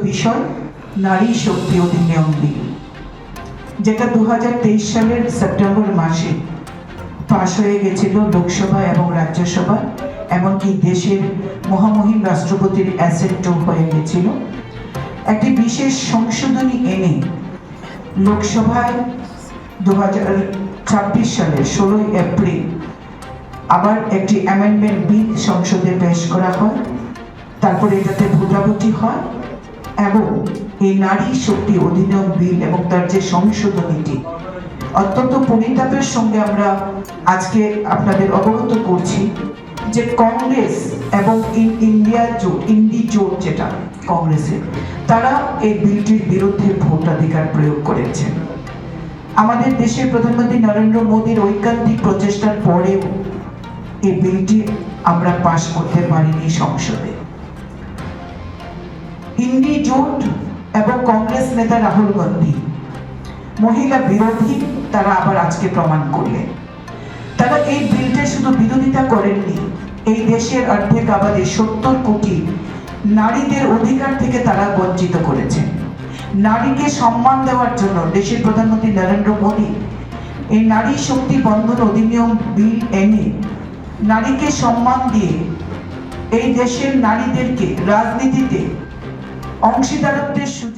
বিষয় নারী শক্তি অধিনিয়ম বিল, যেটা 2023 সালের সেপ্টেম্বর মাসে পাশ হয়ে গেছিল লোকসভা এবং রাজ্যসভা, এমনকি দেশের মহামহিম রাষ্ট্রপতির অ্যাসেন্টও হয়ে গেছিল। একটি বিশেষ সংশোধনী এনে লোকসভায় 2026 সালের 16 এপ্রিল আবার একটি অ্যামেন্ডমেন্ট বিল সংসদে পেশ করা হয়। তারপরে এটাতে ভোটাভুটি হয় এবং এই নারী শক্তি অধিনিয়ম বিল এবং তার যে সংশোধনীটি অত্যন্ত পরিতাপের সঙ্গে আমরা আজকে আপনাদের অবগত করছি যে কংগ্রেস এবং ইন্ডি জোট যেটা কংগ্রেসের, তারা এই বিলটির বিরুদ্ধে ভোটাধিকার প্রয়োগ করেছেন। আমাদের দেশের প্রধানমন্ত্রী নরেন্দ্র মোদীর ঐকান্তিক প্রচেষ্টার পরেও এই বিলটি আমরা পাশ করতে পারিনি সংসদে। ইন্ডি জোট এবং কংগ্রেস নেতা রাহুল গান্ধী মহিলা বিরোধী, তারা আবার আজকে প্রমাণ করলেন। তারা এই বিলটা শুধু বিরোধিতা করেননি, এই দেশের অর্ধেক আবাদী 70 কোটি নারীদের অধিকার থেকে তারা বঞ্চিত করেছেন। নারীকে সম্মান দেওয়ার জন্য দেশের প্রধানমন্ত্রী নরেন্দ্র মোদী এই নারী শক্তি বন্ধন অধিনিয়ম বিল এনে নারীকে সম্মান দিয়ে এই দেশের নারীদেরকে রাজনীতিতে অংশীদারত্বের সুযোগ